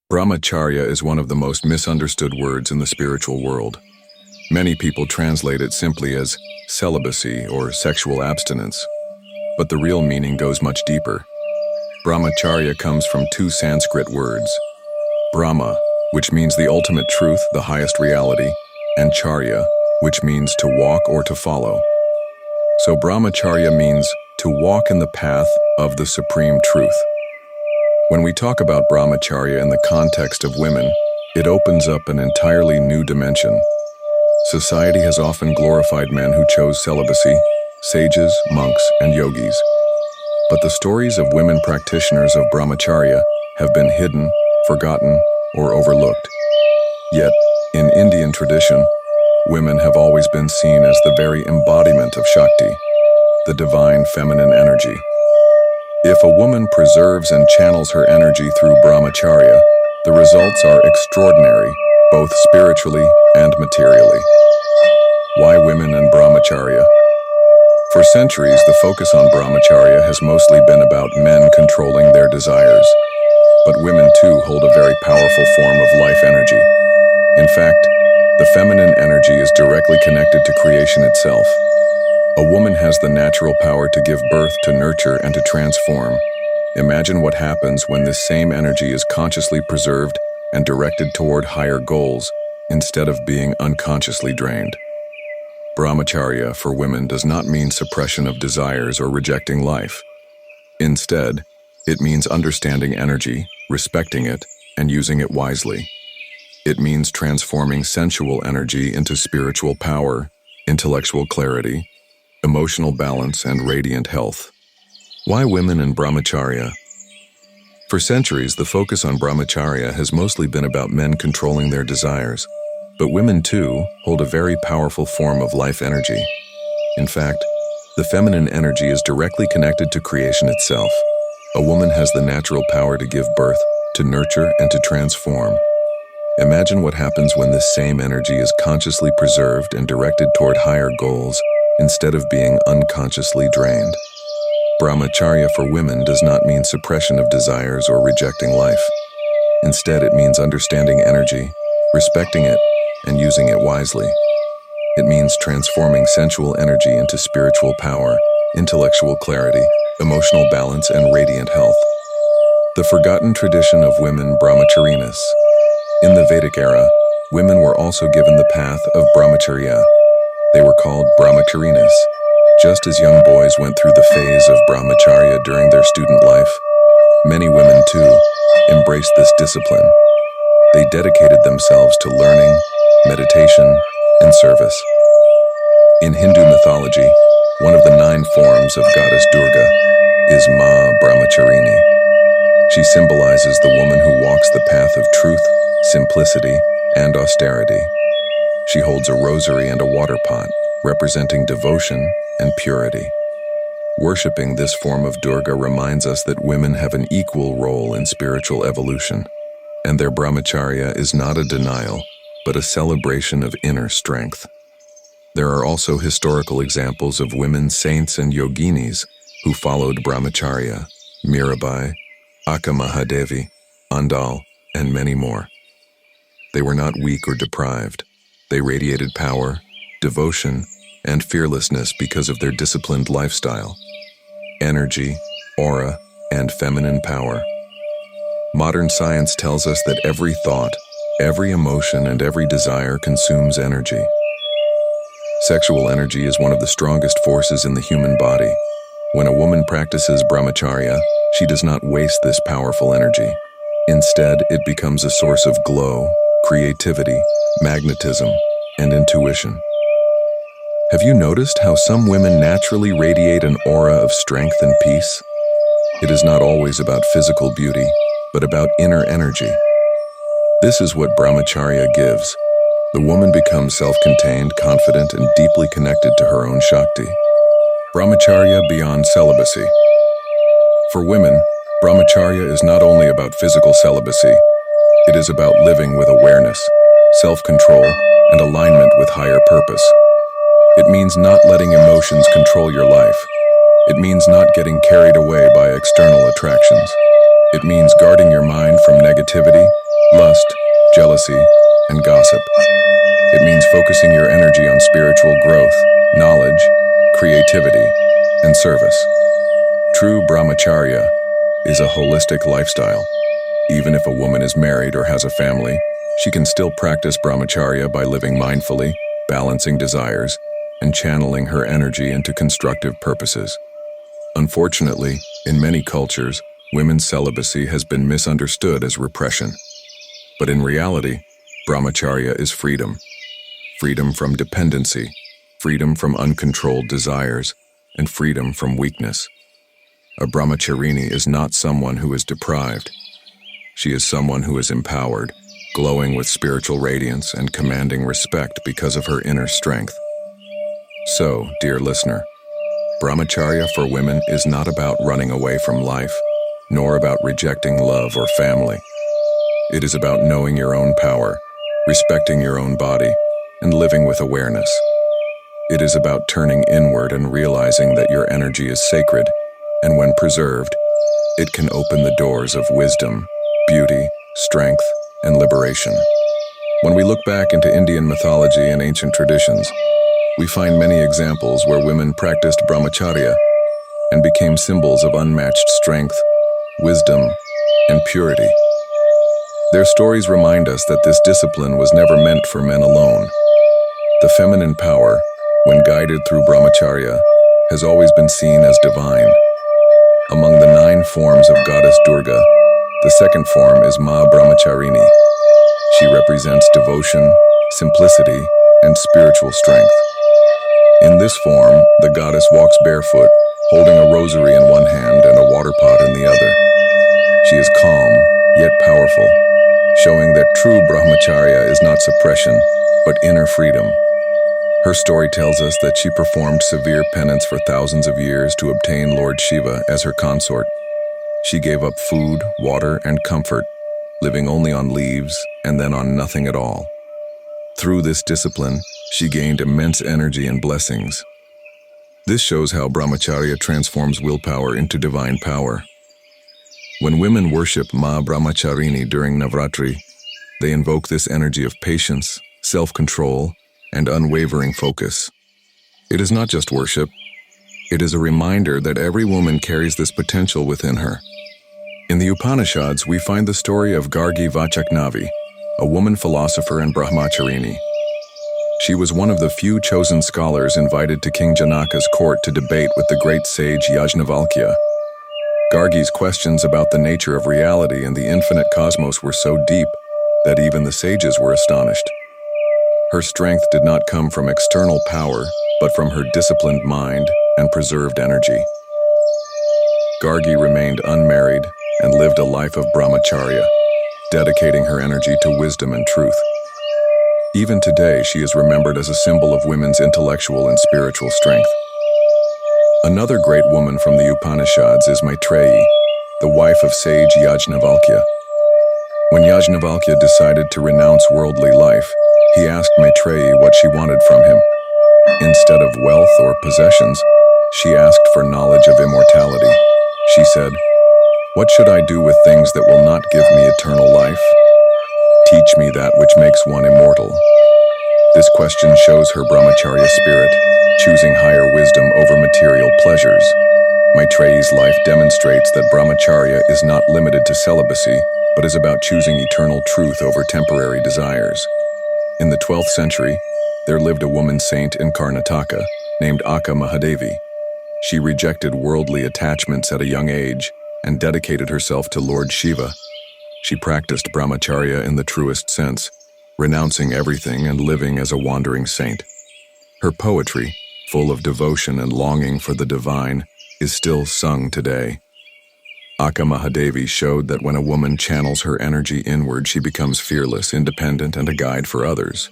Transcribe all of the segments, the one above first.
Brahmacharya is one of the most misunderstood words in the spiritual world. Many people translate it simply as celibacy or sexual abstinence, but the real meaning goes much deeper. Brahmacharya comes from two Sanskrit words, Brahma, which means the ultimate truth, the highest reality, and Charya, which means to walk or to follow. So Brahmacharya means to walk in the path of the supreme truth. When we talk about Brahmacharya in the context of women, it opens up an entirely new dimension. Society has often glorified men who chose celibacy, sages, monks, and yogis. But the stories of women practitioners of Brahmacharya have been hidden, forgotten, or overlooked. Yet, in Indian tradition, women have always been seen as the very embodiment of Shakti, the divine feminine energy. If a woman preserves and channels her energy through Brahmacharya, the results are extraordinary, both spiritually and materially. Why women and Brahmacharya? For centuries, the focus on Brahmacharya has mostly been about men controlling their desires. But women too hold a very powerful form of life energy. In fact, the feminine energy is directly connected to creation itself. A woman has the natural power to give birth, to nurture, and to transform. Imagine what happens when this same energy is consciously preserved and directed toward higher goals, instead of being unconsciously drained. Brahmacharya for women does not mean suppression of desires or rejecting life. Instead, it means understanding energy, respecting it, and using it wisely. It means transforming sensual energy into spiritual power, intellectual clarity, emotional balance, and radiant health. Why women and Brahmacharya? For centuries, the focus on Brahmacharya has mostly been about men controlling their desires, but women too hold a very powerful form of life energy. In fact, the feminine energy is directly connected to creation itself. A woman has the natural power to give birth, to nurture, and to transform. Imagine what happens when this same energy is consciously preserved and directed toward higher goals, instead of being unconsciously drained. Brahmacharya for women does not mean suppression of desires or rejecting life. Instead, it means understanding energy, respecting it, and using it wisely. It means transforming sensual energy into spiritual power, intellectual clarity, emotional balance, and radiant health. The forgotten tradition of women brahmacharinas. In the Vedic era, women were also given the path of Brahmacharya. They were called Brahmacharinas. Just as young boys went through the phase of Brahmacharya during their student life, many women too embraced this discipline. They dedicated themselves to learning, meditation, and service. In Hindu mythology, one of the 9 forms of goddess Durga is Ma Brahmacharini. She symbolizes the woman who walks the path of truth, simplicity, and austerity. She holds a rosary and a water pot, representing devotion and purity. Worshipping this form of Durga reminds us that women have an equal role in spiritual evolution, and their Brahmacharya is not a denial, but a celebration of inner strength. There are also historical examples of women saints and yoginis who followed Brahmacharya: Mirabai, Akka Mahadevi, Andal, and many more. They were not weak or deprived. They radiated power, devotion, and fearlessness because of their disciplined lifestyle, energy, aura, and feminine power. Modern science tells us that every thought, every emotion, and every desire consumes energy. Sexual energy is one of the strongest forces in the human body. When a woman practices Brahmacharya, she does not waste this powerful energy. Instead, it becomes a source of glow, creativity, magnetism, and intuition. Have you noticed how some women naturally radiate an aura of strength and peace? It is not always about physical beauty, but about inner energy. This is what Brahmacharya gives. The woman becomes self-contained, confident, and deeply connected to her own Shakti. Brahmacharya beyond celibacy. For women, Brahmacharya is not only about physical celibacy. It is about living with awareness, self-control, and alignment with higher purpose. It means not letting emotions control your life. It means not getting carried away by external attractions. It means guarding your mind from negativity lust, jealousy, and gossip. It means focusing your energy on spiritual growth, knowledge, creativity, and service. True Brahmacharya is a holistic lifestyle. Even if a woman is married or has a family, she can still practice Brahmacharya by living mindfully, balancing desires, and channeling her energy into constructive purposes. Unfortunately, in many cultures, women's celibacy has been misunderstood as repression. But in reality, Brahmacharya is freedom. Freedom from dependency, freedom from uncontrolled desires, and freedom from weakness. A brahmacharini is not someone who is deprived. She is someone who is empowered, glowing with spiritual radiance and commanding respect because of her inner strength. So, dear listener, Brahmacharya for women is not about running away from life, nor about rejecting love or family. It is about knowing your own power, respecting your own body, and living with awareness. It is about turning inward and realizing that your energy is sacred, and when preserved, it can open the doors of wisdom, beauty, strength, and liberation. When we look back into Indian mythology and ancient traditions, we find many examples where women practiced Brahmacharya and became symbols of unmatched strength, wisdom, and purity. Their stories remind us that this discipline was never meant for men alone. The feminine power, when guided through Brahmacharya, has always been seen as divine. Among the 9 forms of goddess Durga, the second form is Ma Brahmacharini. She represents devotion, simplicity, and spiritual strength. In this form, the goddess walks barefoot, holding a rosary in one hand and a water pot in the other. She is calm, yet powerful, showing that true Brahmacharya is not suppression, but inner freedom. Her story tells us that she performed severe penance for thousands of years to obtain Lord Shiva as her consort. She gave up food, water, and comfort, living only on leaves and then on nothing at all. Through this discipline, she gained immense energy and blessings. This shows how Brahmacharya transforms willpower into divine power. When women worship Ma Brahmacharini during Navratri, they invoke this energy of patience, self-control, and unwavering focus. It is not just worship, it is a reminder that every woman carries this potential within her. In the Upanishads, we find the story of Gargi Vachaknavi, a woman philosopher and Brahmacharini. She was one of the few chosen scholars invited to King Janaka's court to debate with the great sage Yajnavalkya. Gargi's questions about the nature of reality and the infinite cosmos were so deep that even the sages were astonished. Her strength did not come from external power, but from her disciplined mind and preserved energy. Gargi remained unmarried and lived a life of Brahmacharya, dedicating her energy to wisdom and truth. Even today, she is remembered as a symbol of women's intellectual and spiritual strength. Another great woman from the Upanishads is Maitreyi, the wife of sage Yajnavalkya. When Yajnavalkya decided to renounce worldly life, he asked Maitreyi what she wanted from him. Instead of wealth or possessions, she asked for knowledge of immortality. She said, "What should I do with things that will not give me eternal life? Teach me that which makes one immortal." This question shows her Brahmacharya spirit, choosing higher wisdom over material pleasures. Maitreyi's life demonstrates that Brahmacharya is not limited to celibacy, but is about choosing eternal truth over temporary desires. In the 12th century, there lived a woman saint in Karnataka named Akka Mahadevi. She rejected worldly attachments at a young age and dedicated herself to Lord Shiva. She practiced Brahmacharya in the truest sense, renouncing everything and living as a wandering saint. Her poetry, full of devotion and longing for the divine, is still sung today. Akka Mahadevi showed that when a woman channels her energy inward, she becomes fearless, independent, and a guide for others.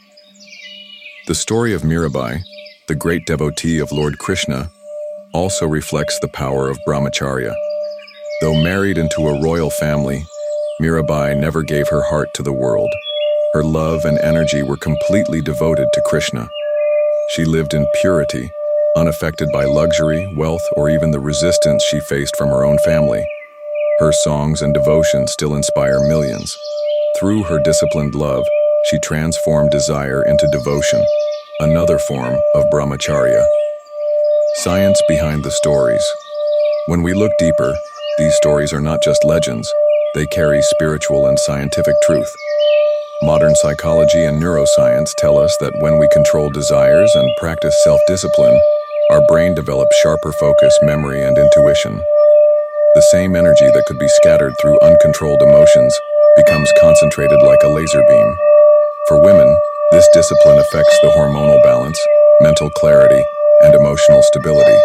The story of Mirabai, the great devotee of Lord Krishna, also reflects the power of Brahmacharya. Though married into a royal family, Mirabai never gave her heart to the world. Her love and energy were completely devoted to Krishna. She lived in purity, unaffected by luxury, wealth, or even the resistance she faced from her own family. Her songs and devotion still inspire millions. Through her disciplined love, she transformed desire into devotion, another form of Brahmacharya. Science behind the stories. When we look deeper, these stories are not just legends, they carry spiritual and scientific truth. Modern psychology and neuroscience tell us that when we control desires and practice self-discipline, our brain develops sharper focus, memory, and intuition. The same energy that could be scattered through uncontrolled emotions becomes concentrated like a laser beam. For women, this discipline affects the hormonal balance, mental clarity, and emotional stability.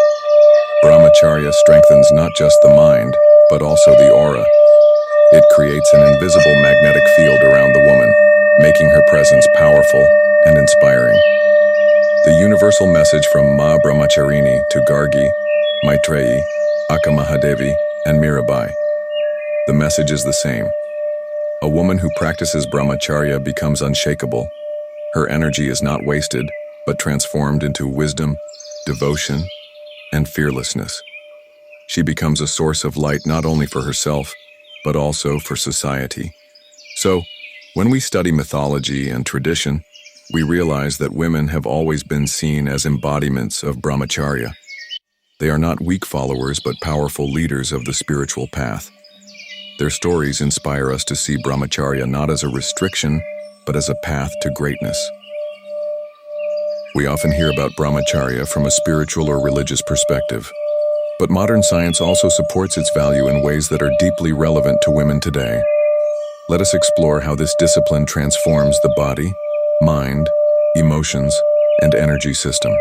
Brahmacharya strengthens not just the mind, but also the aura. It creates an invisible magnetic field around the woman, making her presence powerful and inspiring. The universal message from Ma Brahmacharini to Gargi, Maitreyi, Akka Mahadevi, and Mirabai. The message is the same. A woman who practices Brahmacharya becomes unshakable. Her energy is not wasted, but transformed into wisdom, devotion, and fearlessness. She becomes a source of light not only for herself, but also for society. So, when we study mythology and tradition, we realize that women have always been seen as embodiments of Brahmacharya. They are not weak followers, but powerful leaders of the spiritual path. Their stories inspire us to see Brahmacharya not as a restriction, but as a path to greatness. We often hear about Brahmacharya from a spiritual or religious perspective, but modern science also supports its value in ways that are deeply relevant to women today. Let us explore how this discipline transforms the body, mind, emotions, and energy system.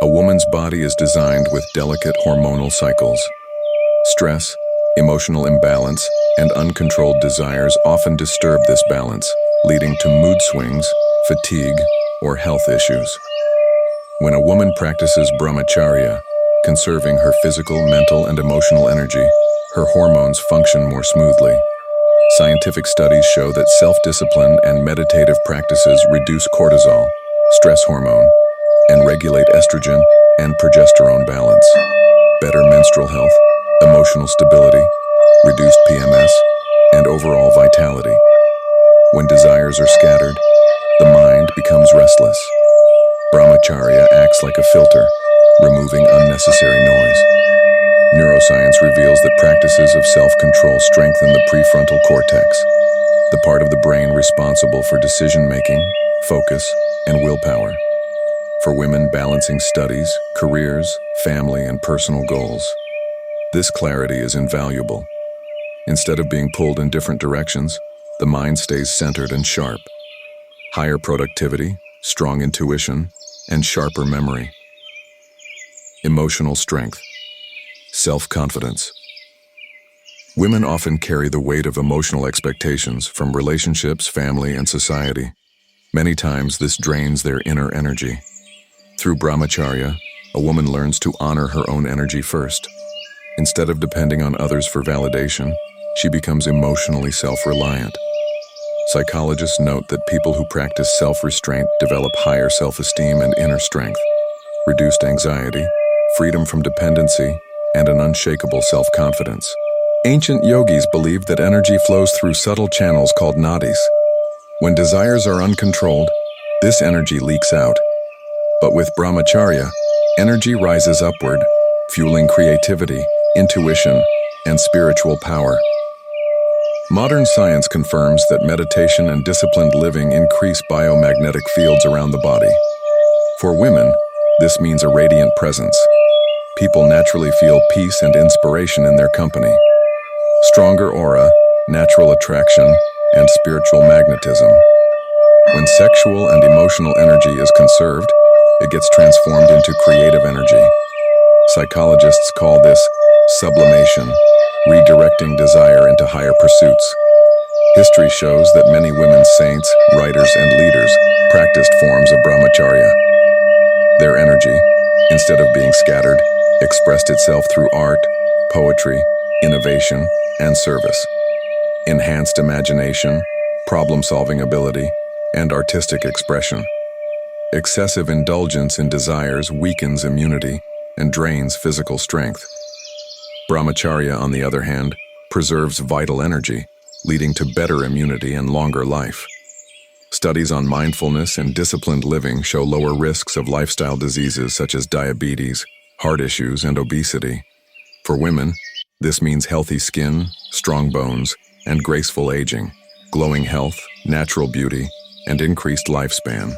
A woman's body is designed with delicate hormonal cycles. Stress, emotional imbalance, and uncontrolled desires often disturb this balance, leading to mood swings, fatigue, or health issues. When a woman practices Brahmacharya, conserving her physical, mental, and emotional energy, her hormones function more smoothly. Scientific studies show that self-discipline and meditative practices reduce cortisol, stress hormone, and regulate estrogen and progesterone balance. Better menstrual health, emotional stability, reduced PMS, and overall vitality. When desires are scattered, the mind becomes restless. Brahmacharya acts like a filter, removing unnecessary noise. Neuroscience reveals that practices of self-control strengthen the prefrontal cortex, the part of the brain responsible for decision-making, focus, and willpower. For women balancing studies, careers, family, and personal goals, this clarity is invaluable. Instead of being pulled in different directions, the mind stays centered and sharp. Higher productivity, strong intuition, and sharper memory. Emotional strength. Self-confidence. Women often carry the weight of emotional expectations from relationships, family, and society. Many times this drains their inner energy. Through Brahmacharya, a woman learns to honor her own energy first. Instead of depending on others for validation, she becomes emotionally self-reliant. Psychologists note that people who practice self-restraint develop higher self-esteem and inner strength, reduced anxiety, freedom from dependency, and an unshakable self-confidence. Ancient yogis believed that energy flows through subtle channels called nadis. When desires are uncontrolled, this energy leaks out. But with Brahmacharya, energy rises upward, fueling creativity, intuition, and spiritual power. Modern science confirms that meditation and disciplined living increase biomagnetic fields around the body. For women, this means a radiant presence. People naturally feel peace and inspiration in their company. Stronger aura, natural attraction, and spiritual magnetism. When sexual and emotional energy is conserved, it gets transformed into creative energy. Psychologists call this sublimation, redirecting desire into higher pursuits. History shows that many women saints, writers, and leaders practiced forms of Brahmacharya. Their energy, instead of being scattered, expressed itself through art, poetry, innovation, and service. Enhanced imagination, problem-solving ability, and artistic expression. Excessive indulgence in desires weakens immunity and drains physical strength. Brahmacharya, on the other hand, preserves vital energy, leading to better immunity and longer life. Studies on mindfulness and disciplined living show lower risks of lifestyle diseases such as diabetes, heart issues, and obesity. For women, this means healthy skin, strong bones, and graceful aging, glowing health, natural beauty, and increased lifespan.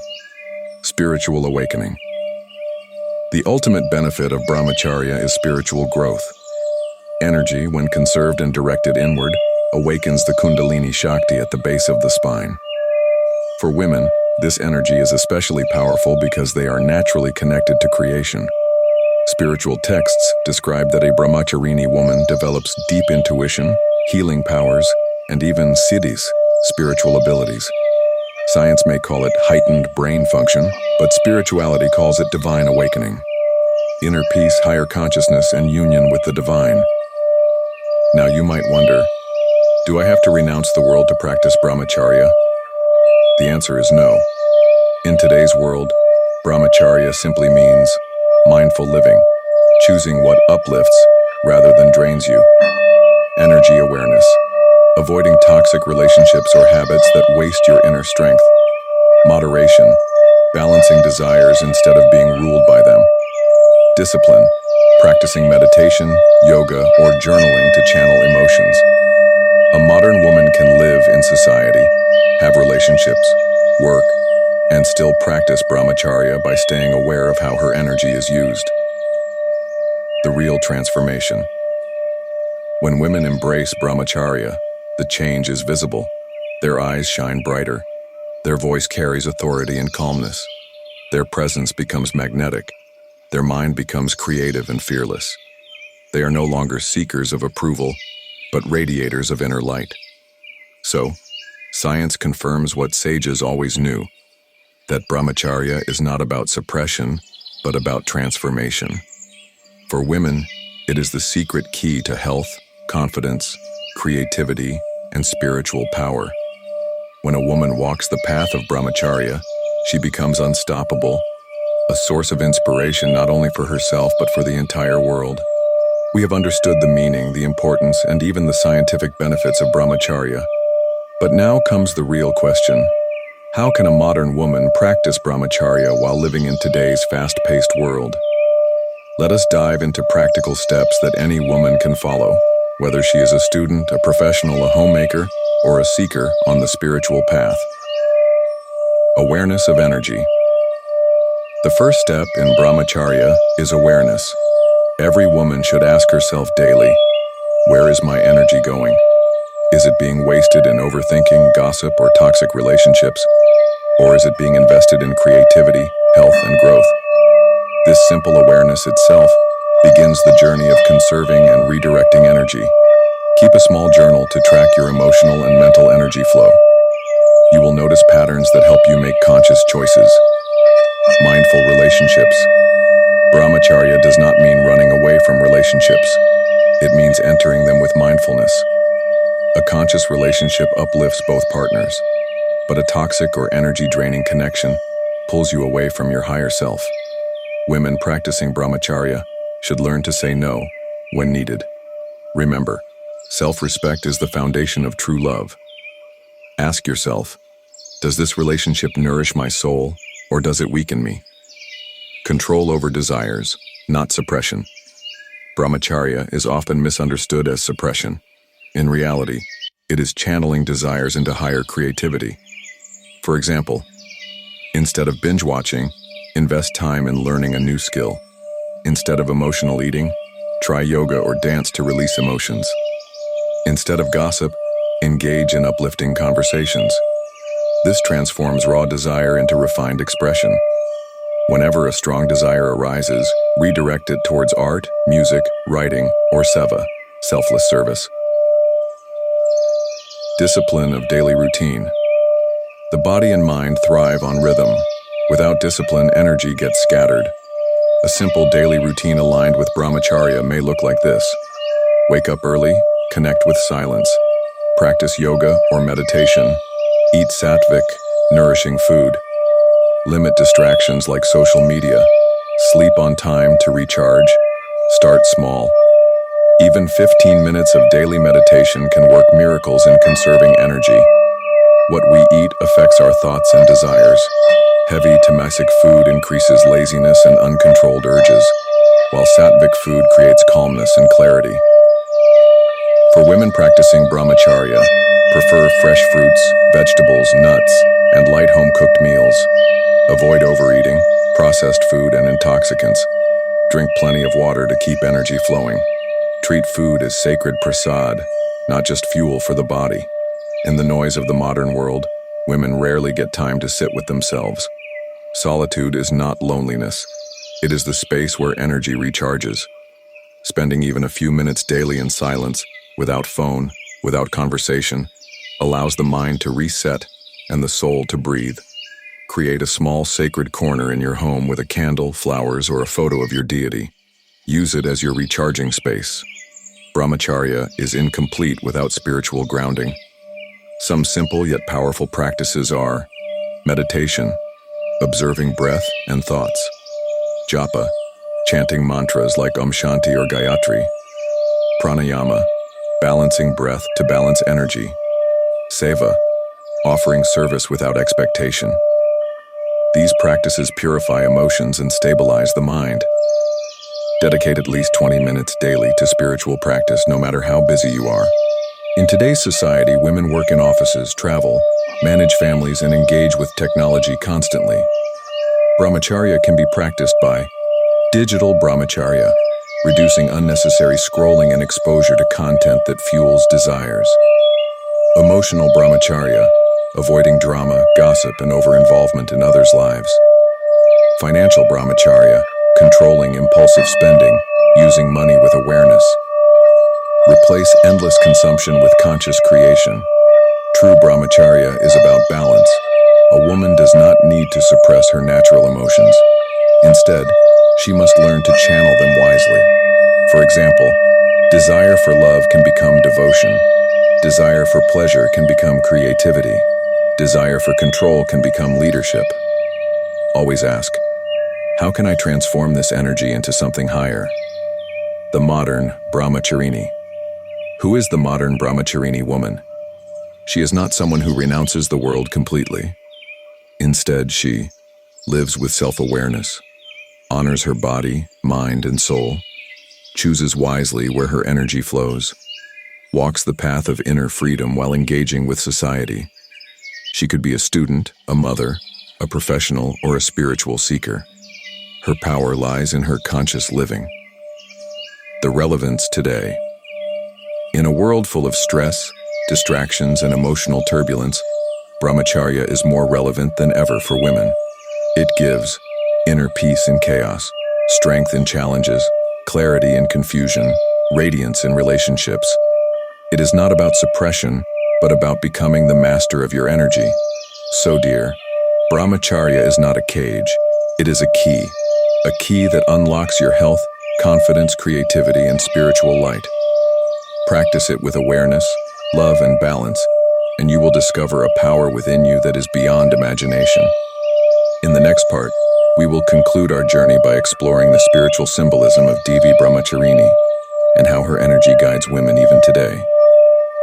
Spiritual awakening. The ultimate benefit of Brahmacharya is spiritual growth. Energy, when conserved and directed inward, awakens the Kundalini Shakti at the base of the spine. For women, this energy is especially powerful because they are naturally connected to creation. Spiritual texts describe that a Brahmacharini woman develops deep intuition, healing powers, and even siddhis, spiritual abilities. Science may call it heightened brain function, but spirituality calls it divine awakening. Inner peace, higher consciousness, and union with the divine. Now you might wonder, do I have to renounce the world to practice Brahmacharya? The answer is no. In today's world, Brahmacharya simply means mindful living, choosing what uplifts rather than drains you. Energy awareness, avoiding toxic relationships or habits that waste your inner strength. Moderation, balancing desires instead of being ruled by them. Discipline, practicing meditation, yoga, or journaling to channel emotions. A modern woman can live in society, have relationships, work, and still practice Brahmacharya by staying aware of how her energy is used. The real transformation. When women embrace Brahmacharya, the change is visible. Their eyes shine brighter. Their voice carries authority and calmness. Their presence becomes magnetic. Their mind becomes creative and fearless. They are no longer seekers of approval, but radiators of inner light. So, science confirms what sages always knew, that Brahmacharya is not about suppression, but about transformation. For women, it is the secret key to health, confidence, creativity, and spiritual power. When a woman walks the path of Brahmacharya, she becomes unstoppable, a source of inspiration not only for herself but for the entire world. We have understood the meaning, the importance, and even the scientific benefits of Brahmacharya. But now comes the real question. How can a modern woman practice Brahmacharya while living in today's fast-paced world? Let us dive into practical steps that any woman can follow, whether she is a student, a professional, a homemaker, or a seeker on the spiritual path. Awareness of energy. The first step in Brahmacharya is awareness. Every woman should ask herself daily, where is my energy going? Is it being wasted in overthinking, gossip, or toxic relationships? Or is it being invested in creativity, health, and growth? This simple awareness itself begins the journey of conserving and redirecting energy. Keep a small journal to track your emotional and mental energy flow. You will notice patterns that help you make conscious choices. Mindful relationships. Brahmacharya does not mean running away from relationships. It means entering them with mindfulness. A conscious relationship uplifts both partners, but a toxic or energy-draining connection pulls you away from your higher self. Women practicing Brahmacharya should learn to say no when needed. Remember, self-respect is the foundation of true love. Ask yourself, does this relationship nourish my soul, or does it weaken me? Control over desires, not suppression. Brahmacharya is often misunderstood as suppression. In reality, it is channeling desires into higher creativity. For example, instead of binge watching, invest time in learning a new skill. Instead of emotional eating, try yoga or dance to release emotions. Instead of gossip, engage in uplifting conversations. This transforms raw desire into refined expression. Whenever a strong desire arises, redirect it towards art, music, writing, or seva, selfless service. Discipline of daily routine. The body and mind thrive on rhythm. Without discipline, energy gets scattered. A simple daily routine aligned with Brahmacharya may look like this. Wake up early, connect with silence, practice yoga or meditation, eat sattvic, nourishing food, limit distractions like social media, sleep on time to recharge, start small. Even 15 minutes of daily meditation can work miracles in conserving energy. What we eat affects our thoughts and desires. Heavy tamasic food increases laziness and uncontrolled urges, while sattvic food creates calmness and clarity. For women practicing Brahmacharya, prefer fresh fruits, vegetables, nuts, and light home-cooked meals. Avoid overeating, processed food, and intoxicants. Drink plenty of water to keep energy flowing. Treat food as sacred prasad, not just fuel for the body. In the noise of the modern world, women rarely get time to sit with themselves. Solitude is not loneliness. It is the space where energy recharges. Spending even a few minutes daily in silence, without phone, without conversation, allows the mind to reset and the soul to breathe. Create a small sacred corner in your home with a candle, flowers, or a photo of your deity. Use it as your recharging space. Brahmacharya is incomplete without spiritual grounding. Some simple yet powerful practices are meditation, observing breath and thoughts; japa, chanting mantras like Shanti or Gayatri; pranayama, balancing breath to balance energy; seva, offering service without expectation. These practices purify emotions and stabilize the mind. Dedicate at least 20 minutes daily to spiritual practice, no matter how busy you are. In today's society, women work in offices, travel, manage families, and engage with technology constantly. Brahmacharya can be practiced by digital Brahmacharya, reducing unnecessary scrolling and exposure to content that fuels desires; emotional Brahmacharya, avoiding drama, gossip, and over-involvement in others' lives; financial Brahmacharya, controlling impulsive spending, using money with awareness. Replace endless consumption with conscious creation. True Brahmacharya is about balance. A woman does not need to suppress her natural emotions. Instead, she must learn to channel them wisely. For example, desire for love can become devotion. Desire for pleasure can become creativity. Desire for control can become leadership. Always ask, how can I transform this energy into something higher? The modern Brahmacharini. Who is the modern Brahmacharini woman? She is not someone who renounces the world completely. Instead, she lives with self-awareness, honors her body, mind, and soul, chooses wisely where her energy flows, walks the path of inner freedom while engaging with society. She could be a student, a mother, a professional, or a spiritual seeker. Her power lies in her conscious living. The relevance today. In a world full of stress, distractions, and emotional turbulence, Brahmacharya is more relevant than ever for women. It gives inner peace in chaos, strength in challenges, clarity in confusion, radiance in relationships. It is not about suppression, but about becoming the master of your energy. So dear, Brahmacharya is not a cage, it is a key that unlocks your health, confidence, creativity, and spiritual light. Practice it with awareness, love, and balance, and you will discover a power within you that is beyond imagination. In the next part, we will conclude our journey by exploring the spiritual symbolism of Devi Brahmacharini and how her energy guides women even today.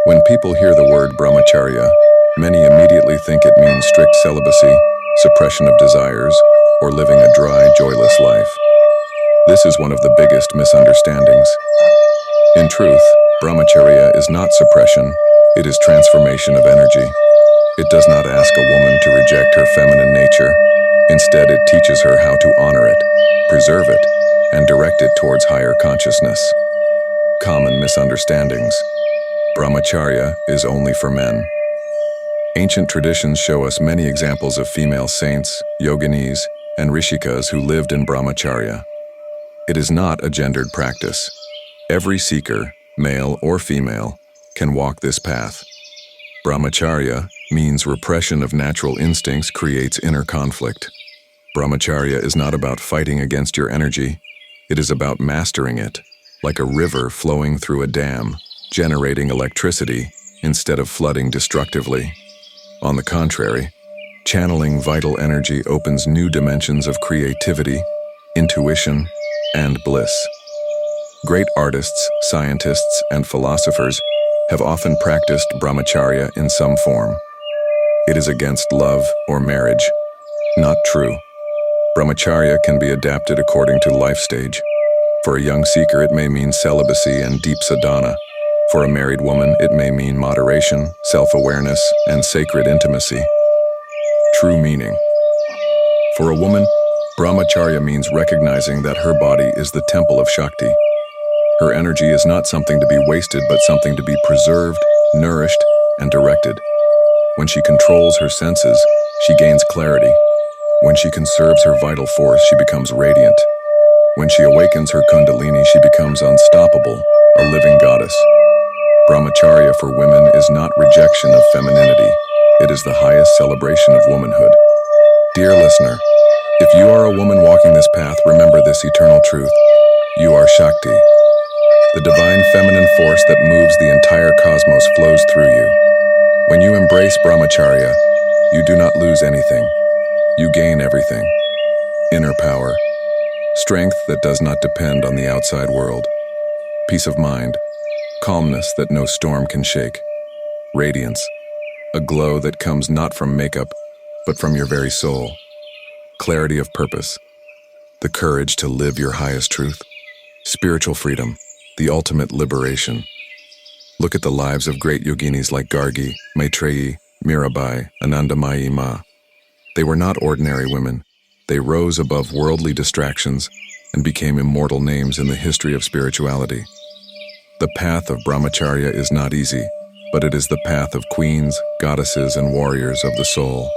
When people hear the word Brahmacharya, many immediately think it means strict celibacy, suppression of desires, or living a dry, joyless life. This is one of the biggest misunderstandings. In truth, Brahmacharya is not suppression, it is transformation of energy. It does not ask a woman to reject her feminine nature. Instead, it teaches her how to honor it, preserve it, and direct it towards higher consciousness. Common misunderstandings. Brahmacharya is only for men. Ancient traditions show us many examples of female saints, yoginis, and rishikas who lived in Brahmacharya. It is not a gendered practice. Every seeker, male or female, can walk this path. Brahmacharya means repression of natural instincts creates inner conflict. Brahmacharya is not about fighting against your energy. It is about mastering it, like a river flowing through a dam, generating electricity instead of flooding destructively. On the contrary, channeling vital energy opens new dimensions of creativity, intuition, and bliss. Great artists, scientists, and philosophers have often practiced Brahmacharya in some form. It is against love or marriage. Not true. Brahmacharya can be adapted according to life stage. For a young seeker, it may mean celibacy and deep sadhana. For a married woman, it may mean moderation, self-awareness, and sacred intimacy. True meaning. For a woman, Brahmacharya means recognizing that her body is the temple of Shakti. Her energy is not something to be wasted, but something to be preserved, nourished, and directed. When she controls her senses, she gains clarity. When she conserves her vital force, she becomes radiant. When she awakens her Kundalini, she becomes unstoppable, a living goddess. Brahmacharya for women is not rejection of femininity. It is the highest celebration of womanhood. Dear listener, if you are a woman walking this path, remember this eternal truth. You are Shakti. The divine feminine force that moves the entire cosmos flows through you. When you embrace Brahmacharya, you do not lose anything. You gain everything. Inner power. Strength that does not depend on the outside world. Peace of mind. Calmness that no storm can shake. Radiance. A glow that comes not from makeup, but from your very soul. Clarity of purpose. The courage to live your highest truth. Spiritual freedom. The ultimate liberation. Look at the lives of great yoginis like Gargi, Maitreyi, Mirabai, Anandamayi Ma. They were not ordinary women. They rose above worldly distractions and became immortal names in the history of spirituality. The path of Brahmacharya is not easy, but it is the path of queens, goddesses, and warriors of the soul.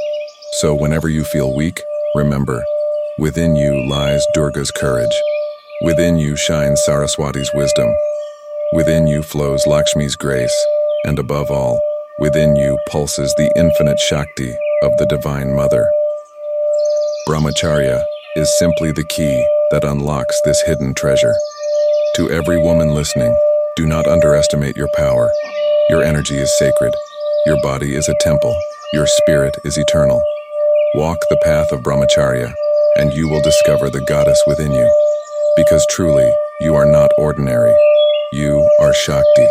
So whenever you feel weak, remember, within you lies Durga's courage. Within you shines Saraswati's wisdom. Within you flows Lakshmi's grace. And above all, within you pulses the infinite Shakti of the Divine Mother. Brahmacharya is simply the key that unlocks this hidden treasure. To every woman listening, do not underestimate your power. Your energy is sacred. Your body is a temple. Your spirit is eternal. Walk the path of Brahmacharya, and you will discover the goddess within you. Because truly, you are not ordinary. You are Shakti.